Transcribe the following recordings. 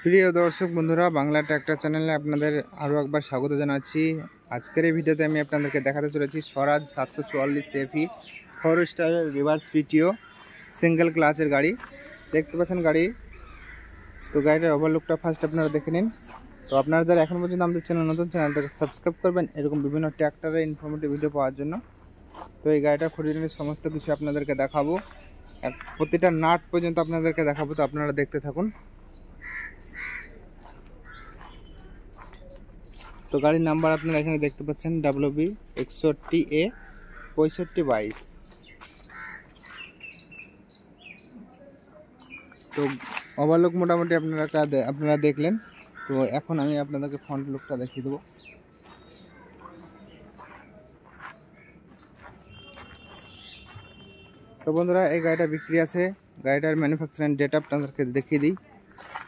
প্রিয় দর্শক বন্ধুরা, বাংলা ট্র্যাক্টর চ্যানেলে আপনাদের আরও একবার স্বাগত জানাচ্ছি। আজকের এই ভিডিওতে আমি আপনাদেরকে দেখাতে চলেছি স্বরাজ 744 এফি 4 স্টারের রিভার্স পিটিও সিঙ্গেল ক্লাচের গাড়ি। দেখতে পাচ্ছেন গাড়ি, তো গাড়িটার ওভারলুকটা ফার্স্ট আপনারা দেখে নিন। তো আপনারা যারা এখন পর্যন্ত আমাদের চ্যানেল নতুন, চ্যানেলটাকে সাবস্ক্রাইব করবেন এরকম বিভিন্ন ট্র্যাক্টরের ইনফরমেটিভ ভিডিও পাওয়ার জন্য। তো এই গাড়িটার খুঁটিনাটির সমস্ত কিছু আপনাদেরকে দেখাবো, প্রতিটা নাট পর্যন্ত আপনাদেরকে দেখাবো। তো আপনারা দেখতে থাকুন। তো গাড়ির নাম্বার আপনারা এখানে দেখতে পাচ্ছেন WB 61A 6522। তো ওভারলুক মোটামুটি আপনারা দেখলেন। তো এখন আমি আপনাদেরকে ফ্রন্ট লুকটা দেখিয়ে দেবো। তো বন্ধুরা, এই গাড়িটা বিক্রি আছে। গাড়িটার ম্যানুফ্যাকচারিং ডেট আপনাদেরকে দেখিয়ে দিই।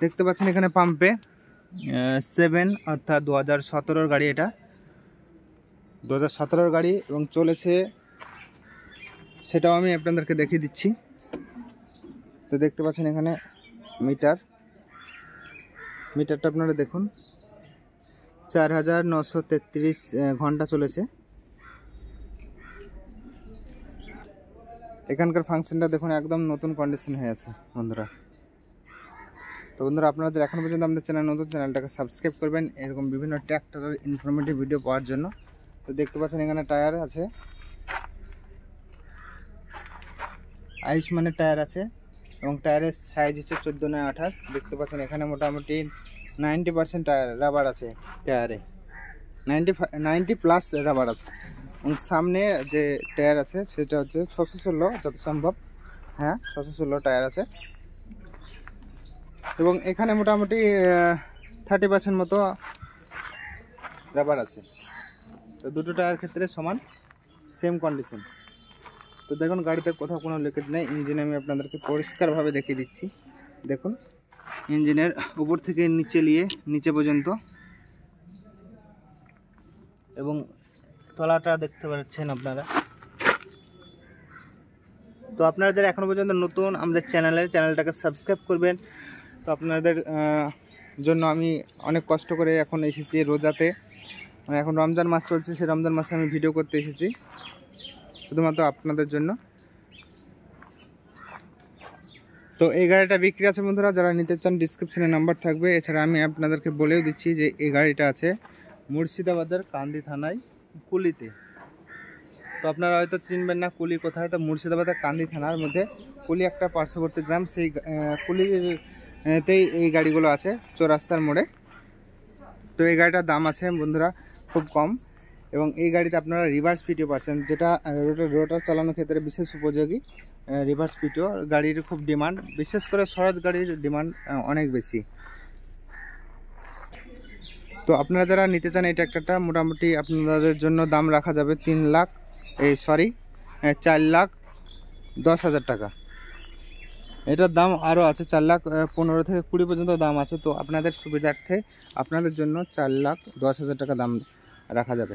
দেখতে পাচ্ছেন এখানে পাম্পে 7 অর্থাৎ 2017 গাড়ি। এটা 2017 গাড়ি এবং চলেছে, সেটাও আমি আপনাদেরকে দেখিয়ে দিচ্ছি। তো দেখতে পাচ্ছেন এখানে মিটারটা আপনারা দেখুন, 4933 ঘন্টা চলেছে। এখানকার ফাংশনটা দেখুন, একদম নতুন কন্ডিশন হয়ে আছে বন্ধুরা। তো বন্ধুরা, আপনারা যারা এখন পর্যন্ত আমাদের চ্যানেল নতুন, চ্যানেলটাকে সাবস্ক্রাইব করবেন এরকম বিভিন্ন ট্র্যাক্টরের ইনফরমেটিভ ভিডিও পাওয়ার জন্য। তো দেখতে পাচ্ছেন এখানে টায়ার আছে, আয়ুষ্মানের টায়ার আছে এবং টায়ারের সাইজ হচ্ছে 14x28। দেখতে পাচ্ছেন এখানে মোটামুটি 90% টায়ার রাবার আছে, টায়ারে 90+ রাবার আছে। এবং সামনে যে টায়ার আছে সেটা হচ্ছে 616 যত সম্ভব, হ্যাঁ 616 টায়ার আছে। এবং এখানে মোটামুটি 30% মতো রাবার আছে। তো দুটো টায়ার ক্ষেত্রে সমান, সেম কন্ডিশন। তো দেখুন গাড়িতে কোথাও কোনো লিকেজ নেই। ইঞ্জিন আমি আপনাদেরকে পরিষ্কারভাবে দেখিয়ে দিচ্ছি। দেখুন ইঞ্জিনের উপর থেকে নিচে পর্যন্ত, এবং তলাটা দেখতে পাচ্ছেন আপনারা। তো আপনারা যারা এখনও পর্যন্ত নতুন আমাদের চ্যানেলটাকে সাবস্ক্রাইব করবেন। তো আপনাদের জন্য আমি অনেক কষ্ট করে এখন এসেছি রোজাতে, মানে এখন রমজান মাস চলছে, সেই রমজান মাসে আমি ভিডিও করতে এসেছি শুধুমাত্র আপনাদের জন্য। তো এই গাড়িটা বিক্রি আছে বন্ধুরা, যারা নিতে চান ডিসক্রিপশনে নাম্বার থাকবে। এছাড়া আমি আপনাদেরকে বলেও দিচ্ছি যে এই গাড়িটা আছে মুর্শিদাবাদের কান্দি থানায় কুলিতে। তো আপনারা হয়তো চিনবেন না কুলি কোথায়। তো মুর্শিদাবাদের কান্দি থানার মধ্যে কুলি একটা পার্শ্ববর্তী গ্রাম, সেই কুলিতেই এই গাড়িগুলো আছে, চৌরাস্তার মোড়ে। তো এই গাড়িটার দাম আছে বন্ধুরা খুব কম, এবং এই গাড়িতে আপনারা রিভার্স পিটিও পাচ্ছেন, যেটা রোটার চালানোর ক্ষেত্রে বিশেষ উপযোগী। রিভার্স পিটিও গাড়ির খুব ডিমান্ড, বিশেষ করে স্বরাজ গাড়ির ডিমান্ড অনেক বেশি। তো আপনারা যারা নিতে চান এই ট্র্যাক্টরটা, মোটামুটি আপনাদের জন্য দাম রাখা যাবে 4,10,000 টাকা। এটার দাম আরও আছে, 4,15,000 থেকে 20 পর্যন্ত দাম আছে। তো আপনাদের সুবিধার্থে আপনাদের জন্য 4,10,000 টাকা দাম রাখা যাবে।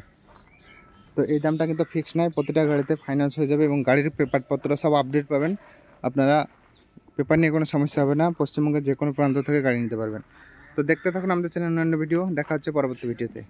তো এই দামটা কিন্তু ফিক্স নয়, প্রতিটা গাড়িতে ফাইন্যান্স হয়ে যাবে এবং গাড়ির পেপারপত্র সব আপডেট পাবেন আপনারা। পেপার নিয়ে কোনো সমস্যা হবে না, পশ্চিমবঙ্গের যে কোনো প্রান্ত থেকে গাড়ি নিতে পারবেন। তো দেখতে থাকুন আমাদের চ্যানেল অন্যান্য ভিডিও। দেখা হচ্ছে পরবর্তী ভিডিওতে।